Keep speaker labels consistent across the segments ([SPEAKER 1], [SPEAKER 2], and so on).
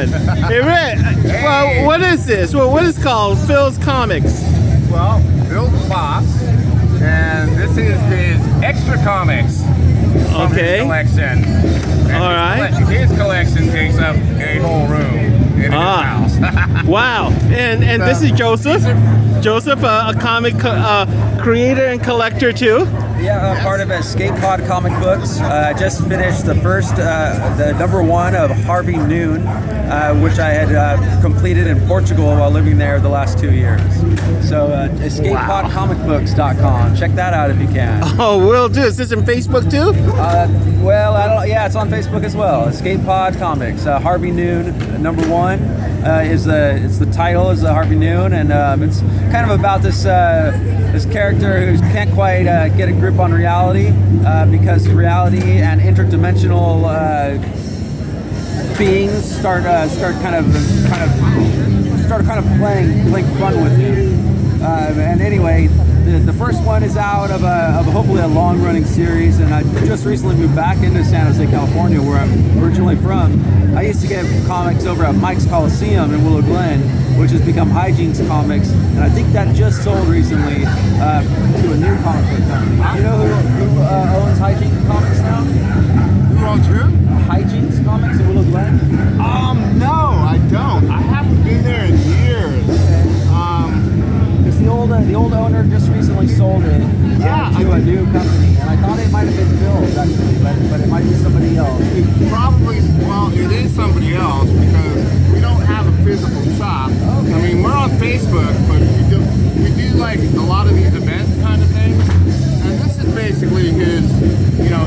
[SPEAKER 1] fun. Hey, Rick, well, what is this? Well, what is called Phil's Comics?
[SPEAKER 2] Well, Phil's the boss, and this is his extra comics from his collection. And
[SPEAKER 1] all right.
[SPEAKER 2] His collection takes up a whole room in his house.
[SPEAKER 1] Wow. And this is Joseph. Joseph, a comic creator and collector too.
[SPEAKER 3] Yeah, part of Escape Pod Comic Books. I just finished the first, the #1 of Harvey Noon, which I had completed in Portugal while living there the last 2 years. So escapepodcomicbooks.com. Check that out if you can.
[SPEAKER 1] Oh, will do. Is this on Facebook too?
[SPEAKER 3] Well, I don't. Yeah, it's on Facebook as well. Escape Pod Comics. Harvey Noon #1 is the title is Harvey Noon, and it's kind of about this this character who can't quite get a grip on reality because reality and interdimensional beings start kind of playing fun with him. And anyway, the first one is out of hopefully a long-running series, and I just recently moved back into San Jose, California, where I'm originally from. I used to get comics over at Mike's Coliseum in Willow Glen, which has become Hygiene's Comics, and I think that just sold recently to a new comic book company. You know who owns Hygiene Comics now?
[SPEAKER 2] Who owns who?
[SPEAKER 3] Hygiene's Comics in Willow Glen?
[SPEAKER 2] No, I don't. I haven't been there in years.
[SPEAKER 3] Because the old owner just recently sold it to a new company, and I thought it might have been Phil's actually, but it might be somebody else.
[SPEAKER 2] It is somebody else because we don't have a physical shop. Okay. I mean, we're on Facebook, but we do like a lot of these events kind of things. And this is basically his,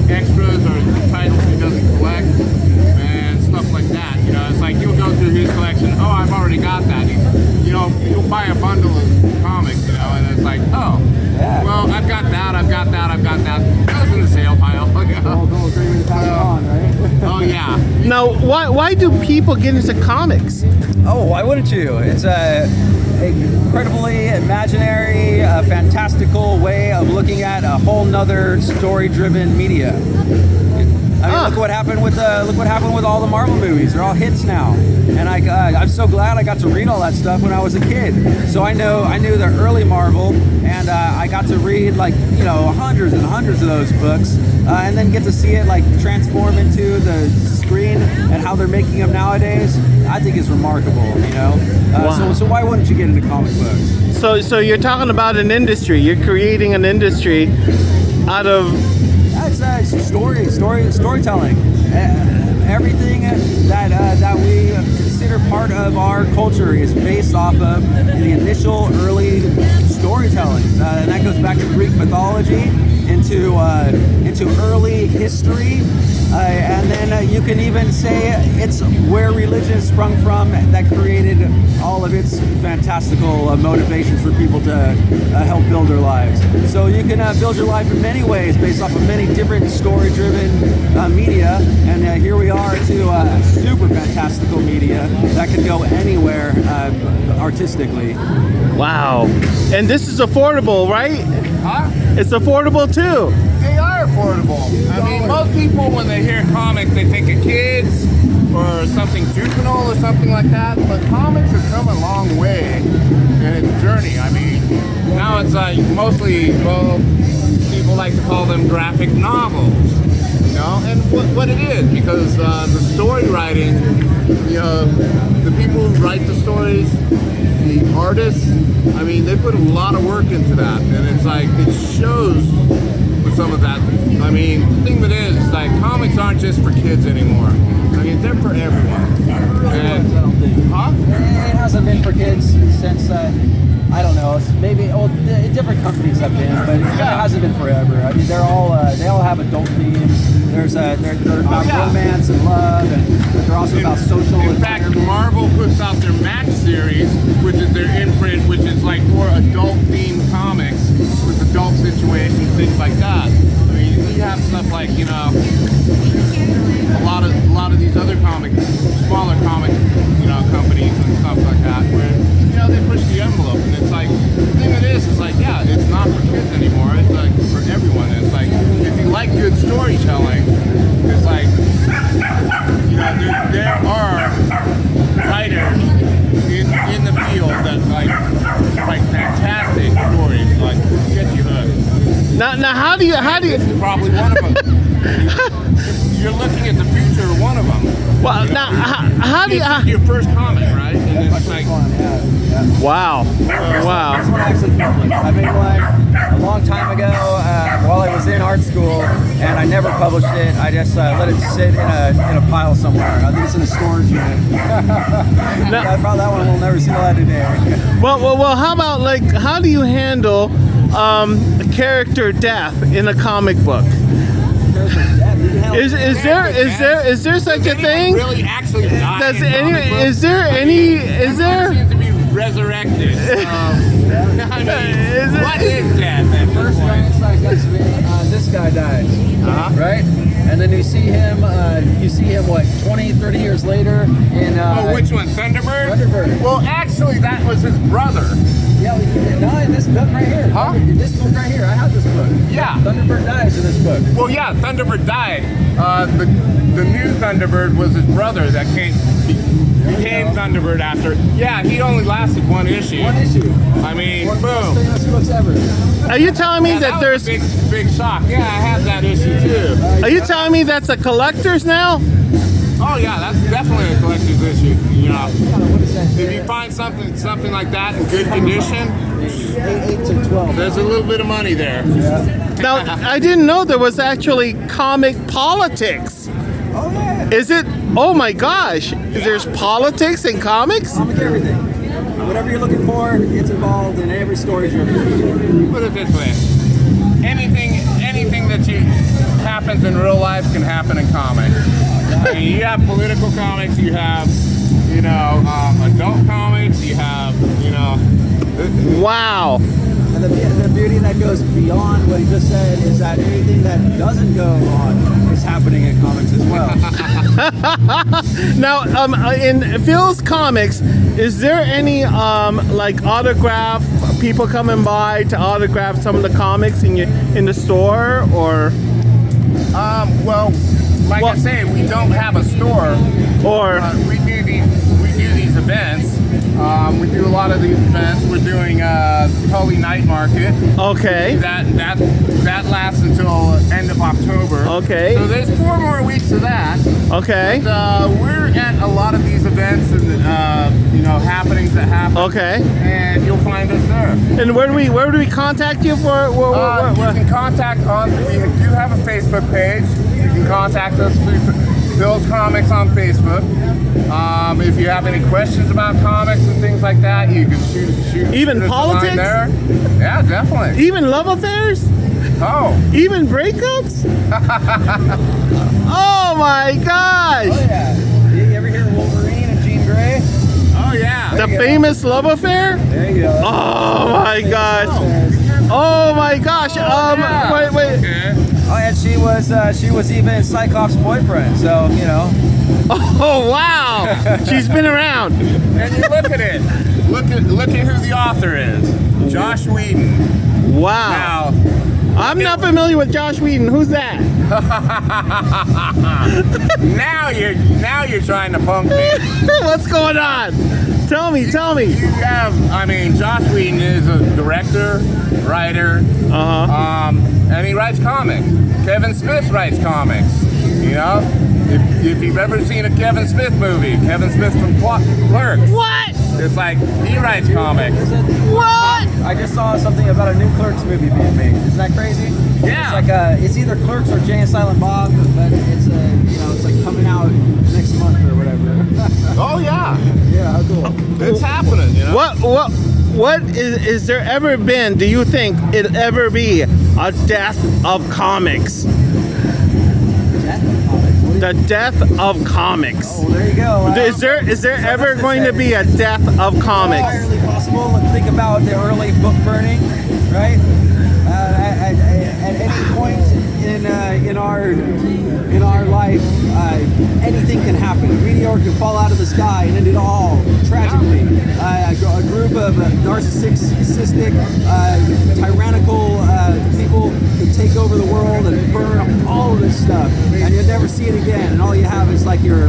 [SPEAKER 2] extras or titles he doesn't collect and stuff like that. It's like he'll go through his collection. Oh, I've already got that. He'll buy a bundle of comics, and it's like, oh, well, I've got that. It goes in the sale pile. Oh yeah.
[SPEAKER 1] Now, why do people get into comics?
[SPEAKER 3] Oh, why wouldn't you? It's a incredibly imaginary, fantastical way of looking at a whole nother story-driven media. I mean, look what happened with all the Marvel movies. They're all hits now, and I'm so glad I got to read all that stuff when I was a kid. So I knew the early Marvel, and I got to read hundreds and hundreds of those books, and then get to see it transform into the screen and how they're making them nowadays. I think is remarkable. Wow. So why wouldn't you get into comic books?
[SPEAKER 1] So you're talking about an industry. You're creating an industry out of.
[SPEAKER 3] It's storytelling. Everything that we consider part of our culture is based off of the initial early storytelling, and that goes back to Greek mythology into early history, and then you can even say it's where religion sprung from that created all of its fantastical motivations for people to help build their lives. So you can build your life in many ways based off of many different story-driven media, and here we are to super fantastical media that can go anywhere artistically.
[SPEAKER 1] Wow. And this is affordable, right?
[SPEAKER 2] Huh?
[SPEAKER 1] It's affordable too.
[SPEAKER 2] They are affordable. I mean, most people when they hear comics, they think of kids or something juvenile or something like that. But comics have come a long way in its journey. I mean, now it's mostly, people like to call them graphic novels. And what it is, because the story writing, the people who write the stories, the artists, I mean, they put a lot of work into that, and it's it shows with some of that. I mean, the thing that is comics aren't just for kids anymore. I mean, they're for everyone.
[SPEAKER 3] I don't think.
[SPEAKER 2] Huh?
[SPEAKER 3] It hasn't been for kids since, I don't know, maybe different companies have been, but it hasn't been forever. I mean, they all have adult themes. They're about romance and love, but they're also about social.
[SPEAKER 2] In fact, Marvel puts out their Max series, which is their imprint, which is more adult-themed comics with adult situations, things like that. I mean, you have stuff like a lot of these other smaller comic companies and stuff like that, where they push the envelope, and it's the thing it is it's not for kids anymore. It's for everyone. It's if you like good storytelling, it's there are
[SPEAKER 1] Now, how do you?
[SPEAKER 2] This is probably one of them. You're looking at the future of one of them.
[SPEAKER 1] Well, now, how do you?
[SPEAKER 2] Your first comic, right? And then it's like,
[SPEAKER 1] Wow, wow.
[SPEAKER 3] This one actually published. I made one a long time ago while I was in art school, and I never published it. I just let it sit in a pile somewhere. I think it's in a storage unit. That one will never see the light of day.
[SPEAKER 1] Well. How about like? How do you handle character death in a comic book? Is there such a thing?
[SPEAKER 2] Really actually die
[SPEAKER 1] Does
[SPEAKER 2] in
[SPEAKER 1] any?
[SPEAKER 2] comic books?
[SPEAKER 1] Is there any? Is there?
[SPEAKER 2] Seems to be resurrected. I mean, what is death? At
[SPEAKER 3] First giant size X-Men, this guy died, right? And then you see him what, 20, 30 years later in
[SPEAKER 2] which one? Thunderbird?
[SPEAKER 3] Thunderbird.
[SPEAKER 2] Well, actually, that was his brother.
[SPEAKER 3] Yeah, no, in this book right here.
[SPEAKER 2] Huh?
[SPEAKER 3] This book right here. I have this book.
[SPEAKER 2] Yeah.
[SPEAKER 3] Thunderbird dies in this book.
[SPEAKER 2] Well, yeah, Thunderbird died. The new Thunderbird was his brother that became Thunderbird after. Yeah, he only lasted one issue.
[SPEAKER 3] One issue.
[SPEAKER 2] I mean,
[SPEAKER 3] One of the
[SPEAKER 2] boom.
[SPEAKER 3] most famous books ever.
[SPEAKER 1] Are you telling me
[SPEAKER 2] Yeah,
[SPEAKER 1] that
[SPEAKER 2] was
[SPEAKER 1] there's?
[SPEAKER 2] a big shock. Yeah, I have that issue too.
[SPEAKER 1] Are you telling me that's a collector's now?
[SPEAKER 2] Oh yeah, that's definitely a collector's issue. You know,
[SPEAKER 3] What is that?
[SPEAKER 2] if you find something like that in good condition,
[SPEAKER 3] 8 to 12.
[SPEAKER 2] there's a little bit of money there.
[SPEAKER 1] Now, I didn't know there was actually comic politics.
[SPEAKER 3] Oh yeah.
[SPEAKER 1] Is it? Oh my gosh! There's politics in comics?
[SPEAKER 3] Comic everything. Whatever you're looking for, it's involved in every story you're reading.
[SPEAKER 2] Put it this way: anything that happens in real life can happen in comics. I mean, you have political comics, you have, adult comics, you have,
[SPEAKER 1] Wow!
[SPEAKER 3] And the beauty that goes beyond what he just said is that anything that doesn't go on is happening in comics as well.
[SPEAKER 1] Now, in Phil's comics, is there any like autograph people coming by to autograph some of the comics in the store, or?
[SPEAKER 2] Well, like I say, we don't have a store.
[SPEAKER 1] Or
[SPEAKER 2] We do these events. We do a lot of these events. We're doing Tully Night Market.
[SPEAKER 1] okay,
[SPEAKER 2] That lasts until end of October.
[SPEAKER 1] Okay.
[SPEAKER 2] So there's 4 more weeks of that.
[SPEAKER 1] okay,
[SPEAKER 2] We're at a lot of these events and happenings that happen.
[SPEAKER 1] okay.
[SPEAKER 2] And you'll find us there.
[SPEAKER 1] And where do we contact you for?
[SPEAKER 2] You can contact we do have a Facebook page. You can contact us through Phil's Comics on Facebook. If you have any questions about comics and things like that, you can shoot
[SPEAKER 1] Even
[SPEAKER 2] us a line
[SPEAKER 1] politics?
[SPEAKER 2] there. Yeah, definitely.
[SPEAKER 1] Even love affairs?
[SPEAKER 2] Oh,
[SPEAKER 1] Even breakups? Oh my gosh!
[SPEAKER 3] Oh yeah. You ever hear of Wolverine and Jean Grey?
[SPEAKER 2] oh yeah.
[SPEAKER 1] The famous love affair?
[SPEAKER 3] There you go.
[SPEAKER 1] Oh my gosh! Oh my gosh! Wait.
[SPEAKER 2] Okay.
[SPEAKER 3] Oh, and she was even Cyclops' boyfriend. So
[SPEAKER 1] Oh wow! She's been around.
[SPEAKER 2] And you look at it. Look at who the author is. Josh Whedon.
[SPEAKER 1] Wow!
[SPEAKER 2] Now,
[SPEAKER 1] I'm not familiar with Josh Whedon. Who's that?
[SPEAKER 2] now you're trying to punk me.
[SPEAKER 1] What's going on? Tell me.
[SPEAKER 2] You have, Josh Whedon is a director, writer, and he writes comics. Kevin Smith writes comics. If you've ever seen a Kevin Smith movie, Kevin Smith from Clerks,
[SPEAKER 1] What?
[SPEAKER 2] it's like he writes comics.
[SPEAKER 1] What?
[SPEAKER 3] I just saw something about a new Clerks movie being made. Isn't that crazy?
[SPEAKER 2] Yeah.
[SPEAKER 3] It's like it's either Clerks or Jay and Silent Bob, but it's it's like coming out next month or whatever.
[SPEAKER 2] Oh yeah,
[SPEAKER 3] Yeah, how cool.
[SPEAKER 2] it's happening.
[SPEAKER 1] What is there ever been? Do you think it'll ever be a death of comics? The death of comics.
[SPEAKER 3] Oh, there you go.
[SPEAKER 1] Is there ever going to be a death of comics?
[SPEAKER 3] Entirely possible. Let's think about the early book burning, right? At any point in in our life, anything can happen. A meteor can fall out of the sky and end it all tragically. A group of narcissistic, tyrannical people can take over the world and burn all of this stuff, and you'll never see it again. And all you have is like your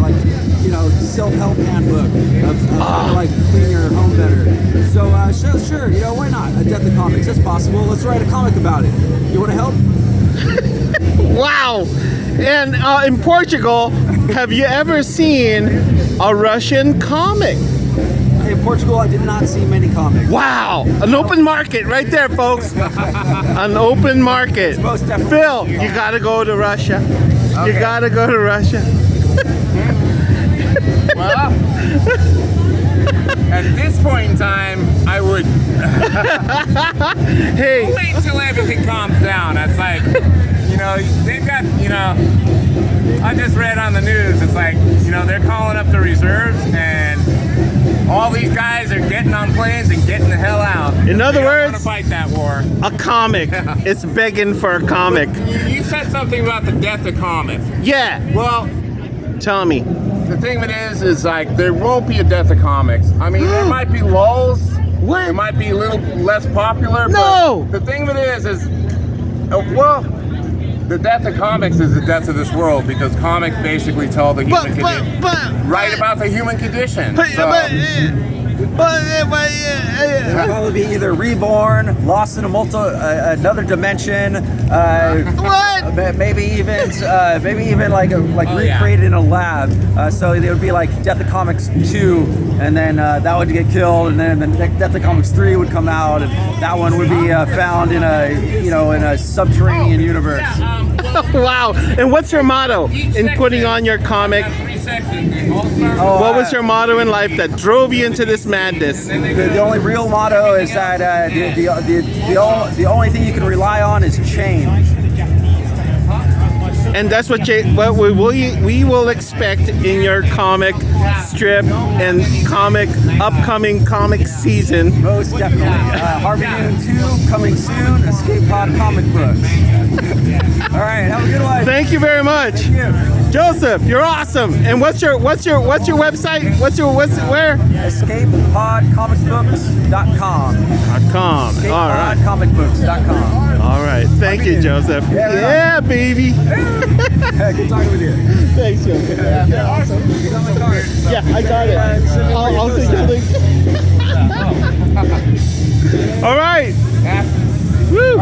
[SPEAKER 3] self-help handbook of how to like clean your home better. So sure, why not? A death of comics, that's possible. Let's write a comic about it. You want to help?
[SPEAKER 1] Wow. And in Portugal, have you ever seen a Russian comic?
[SPEAKER 3] In Portugal, I did not see many comics.
[SPEAKER 1] Wow. An open market right there, folks. An open market.
[SPEAKER 3] Most definitely.
[SPEAKER 1] Phil, you gotta go to Russia. You gotta go to Russia.
[SPEAKER 2] Well, at this point in time, I would
[SPEAKER 1] Hey,
[SPEAKER 2] wait till everything calms down. It's like, they've got, I just read on the news, it's like, they're calling up the reserves and all these guys are getting on planes and getting the hell out.
[SPEAKER 1] In other
[SPEAKER 2] They don't
[SPEAKER 1] words,
[SPEAKER 2] want to fight that war.
[SPEAKER 1] a comic. It's begging for a comic.
[SPEAKER 2] You said something about the death of comics.
[SPEAKER 1] Yeah,
[SPEAKER 2] Well,
[SPEAKER 1] tell me.
[SPEAKER 2] the thing of it is like there won't be a death of comics. I mean, there might be lulls.
[SPEAKER 1] What?
[SPEAKER 2] It might be a little less popular.
[SPEAKER 1] No!
[SPEAKER 2] But the thing of it is the death of comics is the death of this world because comics basically tell the human condition. Write about the human condition.
[SPEAKER 3] It'll probably be either reborn, lost in another dimension.
[SPEAKER 1] What?
[SPEAKER 3] Maybe even recreated in a lab. So it would be like Death of Comics 2, and then that would get killed, and then the Death of Comics 3 would come out, and that one would be found in a subterranean universe.
[SPEAKER 1] Wow. And what's your motto in putting on your comic? What was your motto in life that drove you into this madness?
[SPEAKER 3] The only real motto is that the only thing you can rely on is change.
[SPEAKER 1] And that's what we will expect in your comic strip and upcoming comic season.
[SPEAKER 3] Most definitely. Harvey Noon 2 coming soon. Escape Pod comic books. All right, have a good one.
[SPEAKER 1] Thank you very much.
[SPEAKER 3] Thank you.
[SPEAKER 1] Joseph, you're awesome. And what's your website? Where?
[SPEAKER 3] EscapePodComicBooks.com.
[SPEAKER 1] .com. All right.
[SPEAKER 3] EscapePodComicBooks.com.
[SPEAKER 1] All right. Thank you, Joseph.
[SPEAKER 3] Yeah,
[SPEAKER 1] baby.
[SPEAKER 3] Hey, good talking with you.
[SPEAKER 1] Thanks, Joseph.
[SPEAKER 3] Yeah, awesome. You got my card.
[SPEAKER 1] Yeah, I got it. I'll send you a link. All right. Woo.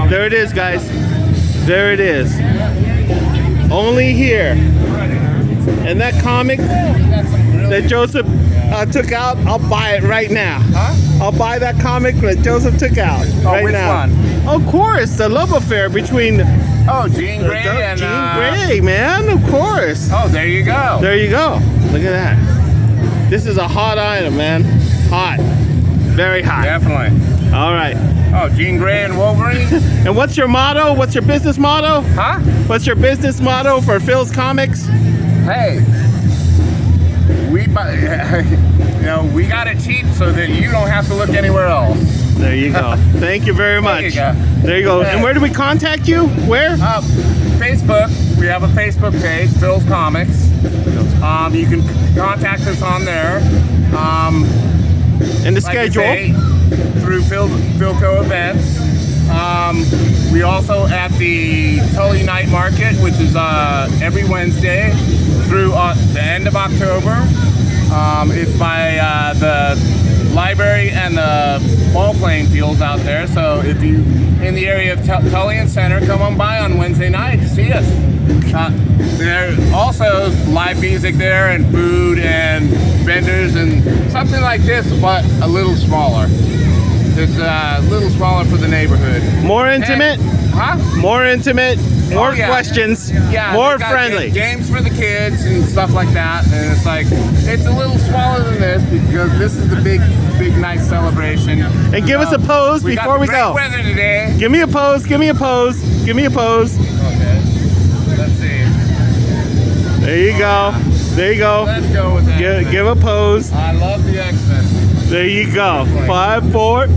[SPEAKER 1] There it is, guys. There it is. Only here. And that comic that Joseph took out, I'll buy it right now.
[SPEAKER 2] Huh?
[SPEAKER 1] I'll buy that comic that Joseph took out right
[SPEAKER 2] which
[SPEAKER 1] now.
[SPEAKER 2] one?
[SPEAKER 1] Of course, the love affair between
[SPEAKER 2] Jean Grey and
[SPEAKER 1] Jean Grey, man. Of course.
[SPEAKER 2] Oh, there you go.
[SPEAKER 1] There you go. Look at that. This is a hot item, man. Hot. Very hot.
[SPEAKER 2] Definitely.
[SPEAKER 1] All right.
[SPEAKER 2] Oh, Jean Grey and Wolverine.
[SPEAKER 1] And what's your motto? What's your business motto?
[SPEAKER 2] Huh?
[SPEAKER 1] What's your business motto for Phil's Comics?
[SPEAKER 2] Hey, we got it cheap so that you don't have to look anywhere else.
[SPEAKER 1] There you go. Thank you very much.
[SPEAKER 2] There you go.
[SPEAKER 1] There you go. And where do we contact you? Where?
[SPEAKER 2] Facebook. We have a Facebook page, Phil's Comics. You can contact us on there.
[SPEAKER 1] And the
[SPEAKER 2] Like
[SPEAKER 1] schedule.
[SPEAKER 2] I say, through Philco events. We also at the Tully Night Market, which is every Wednesday through the end of October. It's by the library and the ball playing fields out there. So if you in the area of Tully and Center, come on by on Wednesday night to see us. There's also live music there and food and vendors and something like this, but a little smaller. It's a little smaller for the neighborhood.
[SPEAKER 1] More intimate? More intimate? More questions?
[SPEAKER 2] Yeah,
[SPEAKER 1] more
[SPEAKER 2] they got
[SPEAKER 1] friendly?
[SPEAKER 2] Games for the kids and stuff like that. And it's like, it's a little smaller than this because this is the big nice celebration.
[SPEAKER 1] And give us a pose before we go.
[SPEAKER 2] Great weather today.
[SPEAKER 1] Give me a pose, give me a pose, give me a pose.
[SPEAKER 2] Okay, let's see.
[SPEAKER 1] There you go. There you go.
[SPEAKER 2] Let's go with that.
[SPEAKER 1] Give a pose.
[SPEAKER 2] I love the X-Men.
[SPEAKER 1] There you go. 5, 4.